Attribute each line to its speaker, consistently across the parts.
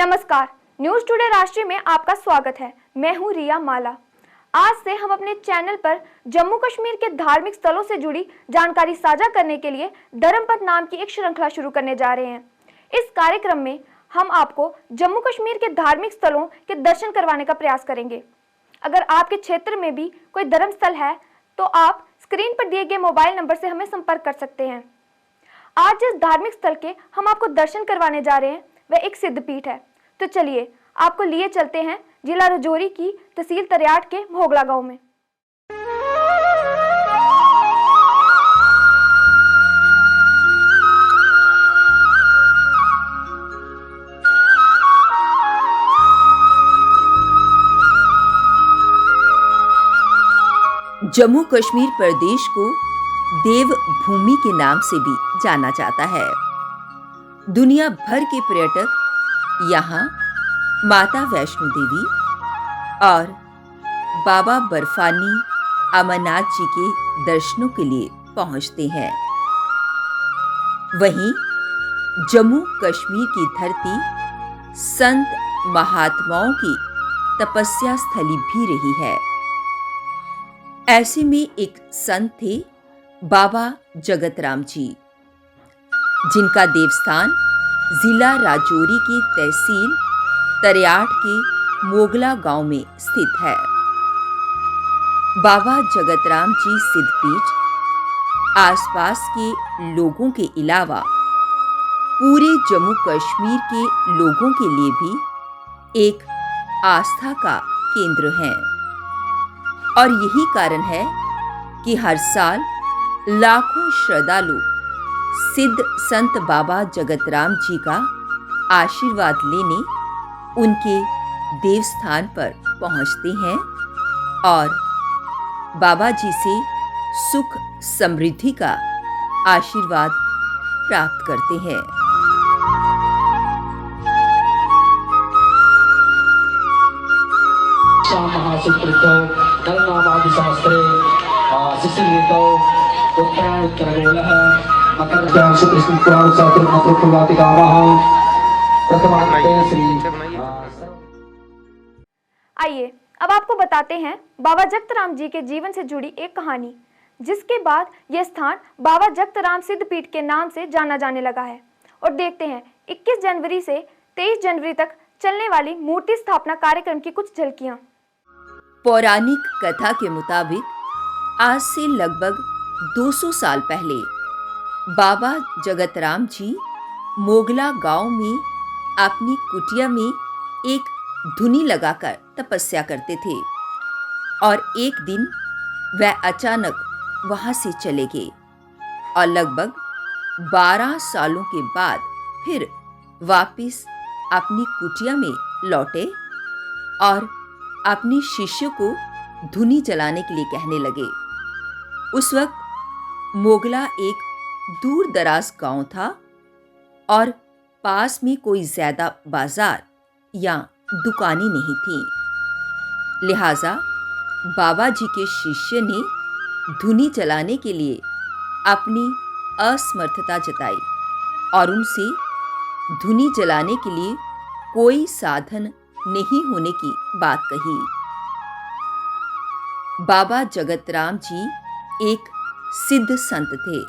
Speaker 1: नमस्कार, news today राष्ट्रीय में आपका स्वागत है। मैं हूं रिया माला। आज से हम अपने चैनल पर जम्मू कश्मीर के धार्मिक स्थलों से जुड़ी जानकारी साझा करने के लिए धर्मपथ नाम की एक श्रृंखला शुरू करने जा रहे हैं। इस कार्यक्रम में हम आपको जम्मू कश्मीर के धार्मिक स्थलों के दर्शन करवाने का प्रयास करेंगे। अगर आपके क्षेत्र में भी कोई धर्म स्थल है तो आप स्क्रीन पर दिए गए मोबाइल नंबर से हमें संपर्क कर सकते हैं। आज जिस धार्मिक स्थल के हम आपको दर्शन करवाने जा रहे हैं वह एक सिद्धपीठ है। तो चलिए आपको लिए चलते हैं जिला राजौरी की तहसील तरियाट के मोगला गांव में।
Speaker 2: जम्मू कश्मीर प्रदेश को देव भूमि के नाम से भी जाना जाता है। दुनिया भर के पर्यटक यहाँ माता वैष्णो देवी और बाबा बर्फानी अमरनाथ जी के दर्शनों के लिए पहुँचते हैं। वहीं जम्मू कश्मीर की धरती संत महात्माओं की तपस्या स्थली भी रही है। ऐसे में एक संत थे बाबा जगतराम जी, जिनका देवस्थान जिला राजौरी की तहसील तरियाट के मोगला गांव में स्थित है। बाबा जगतराम जी सिद्धपीठ आसपास के लोगों के अलावा पूरे जम्मू कश्मीर के लोगों के लिए भी एक आस्था का केंद्र है और यही कारण है कि हर साल लाखों श्रद्धालु सिद्ध संत बाबा जगतराम जी का आशीर्वाद लेने उनके देवस्थान पर पहुंचते हैं और बाबा जी से सुख समृद्धि का आशीर्वाद प्राप्त करते हैं।
Speaker 1: आइए अब आपको बताते हैं बाबा जगतराम जी के जीवन से जुड़ी एक कहानी, जिसके बाद यह स्थान बाबा जगतराम सिद्धपीठ के नाम से जाना जाने लगा है। और देखते हैं 21 जनवरी से 23 जनवरी तक चलने वाली मूर्ति स्थापना कार्यक्रम की कुछ झलकियां।
Speaker 2: पौराणिक कथा के मुताबिक आज से लगभग 200 साल पहले बाबा जगतराम जी मोगला गांव में अपनी कुटिया में एक धुनी लगाकर तपस्या करते थे और एक दिन वह अचानक वहां से चले गए और लगभग 12 सालों के बाद फिर वापस अपनी कुटिया में लौटे और अपने शिष्य को धुनी जलाने के लिए कहने लगे। उस वक्त मोगला एक दूर दराज गांव था और पास में कोई ज्यादा बाजार या दुकानें नहीं थी। लिहाजा बाबा जी के शिष्य ने धुनी जलाने के लिए अपनी असमर्थता जताई और उनसे धुनी जलाने के लिए कोई साधन नहीं होने की बात कही। बाबा जगतराम जी एक सिद्ध संत थे,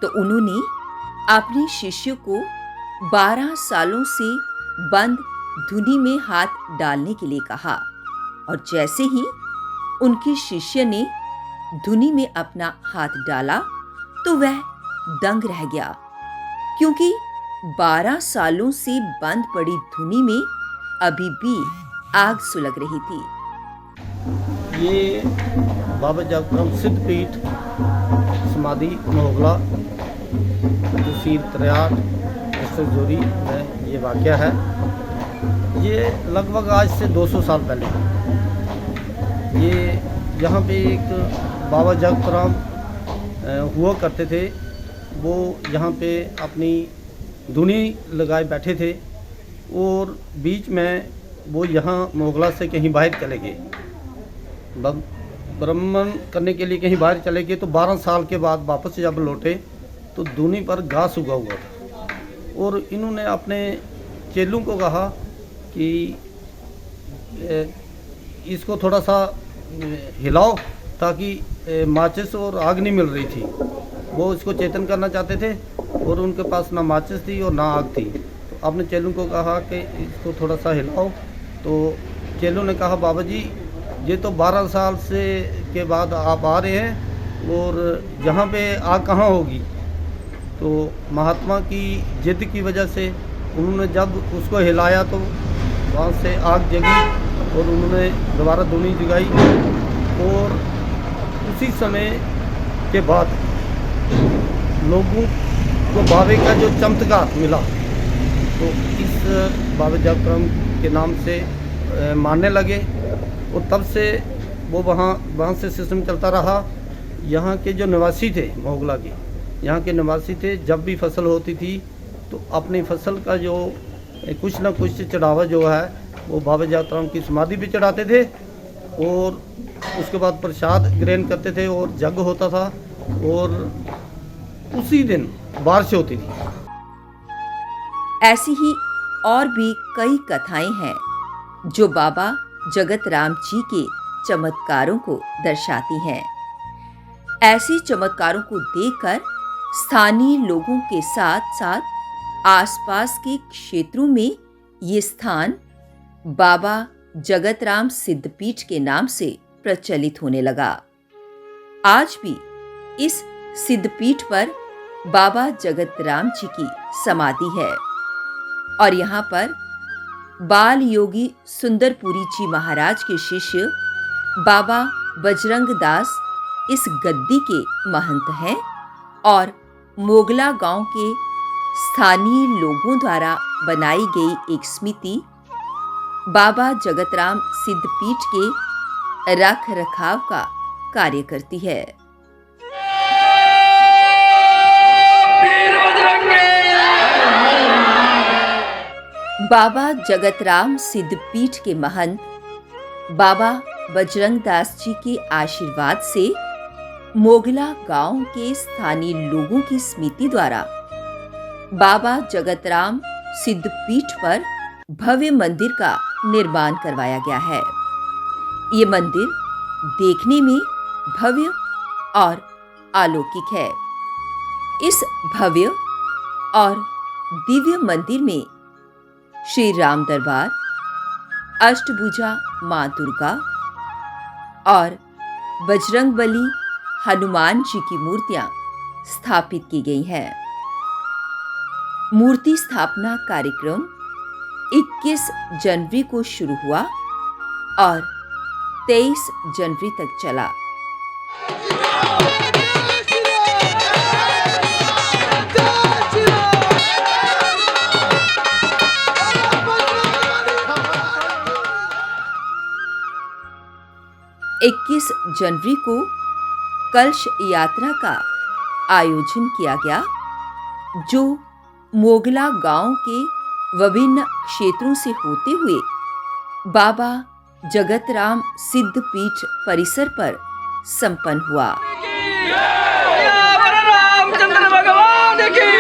Speaker 2: तो उन्होंने अपने शिष्य को 12 सालों से बंद धुनी में हाथ डालने के लिए कहा और जैसे ही उनके शिष्य ने धुनी में अपना हाथ डाला तो वह दंग रह गया, क्योंकि 12 सालों से बंद पड़ी धुनी में अभी भी आग सुलग रही थी।
Speaker 3: ये बाबा जगतराम सिद्धपीठ समाधि मोगला तहसील तरियाट राजौरी में ये वाक़या है। ये लगभग आज से 200 साल पहले ये यहाँ पे एक बाबा जगतराम हुआ करते थे। वो यहाँ पे अपनी धुनी लगाए बैठे थे और बीच में वो यहाँ मोगला से कहीं बाहर चले गए, भ्रमण करने के लिए कहीं बाहर चले गए। तो 12 साल के बाद वापस जब लौटे तो धुनी पर घास उगा हुआ था और इन्होंने अपने चेलों को कहा कि इसको थोड़ा सा हिलाओ, ताकि माचिस और आग नहीं मिल रही थी। वो इसको चेतन करना चाहते थे और उनके पास ना माचिस थी और ना आग थी। तो आपने चेलों को कहा कि इसको थोड़ा सा हिलाओ। तो चेलों ने कहा, बाबा जी ये तो 12 साल से के बाद आप आ रहे हैं और यहाँ पे आग कहाँ होगी। तो महात्मा की जिद की वजह से उन्होंने जब उसको हिलाया तो वहाँ से आग जगी और उन्होंने दोबारा धुनी जगाई। और उसी समय के बाद लोगों को बाबे का जो चमत्कार मिला, तो इस बाबा जगतराम के नाम से मानने लगे। और तब से वो वहाँ से सिस्टम चलता रहा। यहाँ के जो निवासी थे, मोगला के यहाँ के निवासी थे, जब भी फसल होती थी तो अपनी फसल का जो कुछ ना कुछ चढ़ावा जो है वो बाबा जगतराम की समाधि पे चढ़ाते थे। और उसके बाद प्रसाद ग्रहण करते थे और जग होता था और उसी दिन बारिश होती थी।
Speaker 2: ऐसी ही और भी कई कथाएं हैं जो बाबा जगतराम जी के चमत्कारों को दर्शाती हैं। ऐसे चमत्कारों को देखकर स्थानीय लोगों के साथ साथ आसपास के क्षेत्रों में ये स्थान बाबा जगतराम सिद्धपीठ के नाम से प्रचलित होने लगा। आज भी इस सिद्धपीठ पर बाबा जगतराम जी की समाधि है और यहाँ पर बाल योगी सुंदरपुरी जी महाराज के शिष्य बाबा बजरंग दास इस गद्दी के महंत हैं और मोगला गांव के स्थानीय लोगों द्वारा बनाई गई एक समिति बाबा जगतराम सिद्धपीठ के रख रखाव का कार्य करती है। बाबा जगतराम सिद्धपीठ के महंत बाबा बजरंग दास जी के आशीर्वाद से मोगला गांव के स्थानीय लोगों की समिति द्वारा बाबा जगतराम सिद्धपीठ पर भव्य मंदिर का निर्माण करवाया गया है। ये मंदिर देखने में भव्य और अलौकिक है। इस भव्य और दिव्य मंदिर में श्री राम दरबार, अष्टभुजा मां दुर्गा और बजरंगबली हनुमान जी की मूर्तियां स्थापित की गई हैं। मूर्ति स्थापना कार्यक्रम 21 जनवरी को शुरू हुआ और 23 जनवरी तक चला। इक्कीस जनवरी को कलश यात्रा का आयोजन किया गया, जो मोगला गांव के विभिन्न क्षेत्रों से होते हुए बाबा जगतराम सिद्धपीठ परिसर पर संपन्न हुआ।
Speaker 4: रामचंद्र भगवान की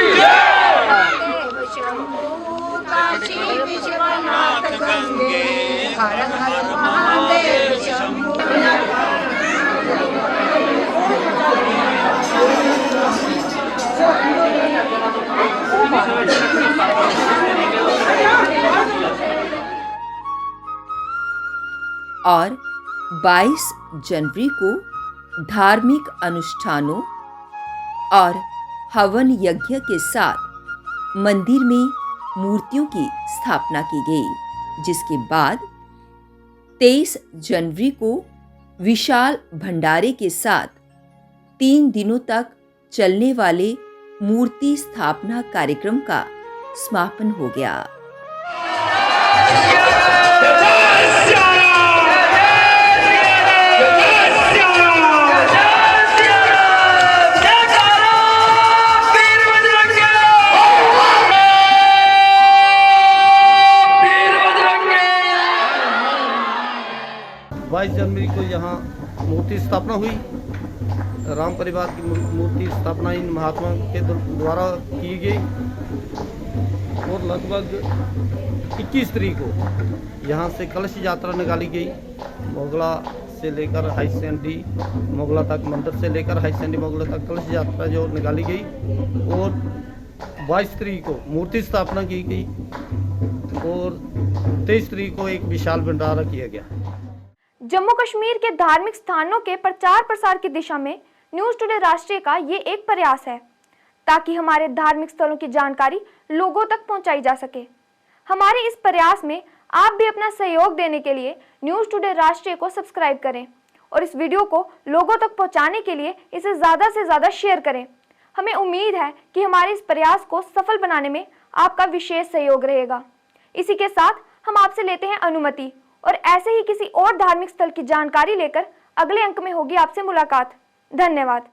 Speaker 2: और 22 जनवरी को धार्मिक अनुष्ठानों और हवन यज्ञ के साथ मंदिर में मूर्तियों की स्थापना की गई, जिसके बाद 23 जनवरी को विशाल भंडारे के साथ 3 दिनों तक चलने वाले मूर्ति स्थापना कार्यक्रम का समापन हो गया।
Speaker 3: जनवरी को यहाँ मूर्ति स्थापना हुई। राम परिवार की मूर्ति स्थापना इन महात्मा के द्वारा की गई। और लगभग 21 तारीख को यहाँ से कलश यात्रा निकाली गई। मोगला से लेकर हाई सेकेंडरी मोगला तक, मंदिर से लेकर हाई सेकेंडरी मोगला तक कलश यात्रा जो निकाली गई और 22 तारीख को मूर्ति स्थापना की गई और 23 तारीख को एक विशाल भंडारा किया गया।
Speaker 1: जम्मू कश्मीर के धार्मिक स्थानों के प्रचार प्रसार की दिशा में न्यूज़ टुडे राष्ट्रीय का ये एक प्रयास है ताकि हमारे धार्मिक स्थलों की जानकारी लोगों तक पहुंचाई जा सके। हमारे इस प्रयास में आप भी अपना सहयोग देने के लिए न्यूज़ टुडे राष्ट्रीय को सब्सक्राइब करें और इस वीडियो को लोगों तक पहुंचाने के लिए इसे ज़्यादा से ज़्यादा शेयर करें। हमें उम्मीद है कि हमारे इस प्रयास को सफल बनाने में आपका विशेष सहयोग रहेगा। इसी के साथ हम आपसे लेते हैं अनुमति और ऐसे ही किसी और धार्मिक स्थल की जानकारी लेकर अगले अंक में होगी आपसे मुलाकात। धन्यवाद।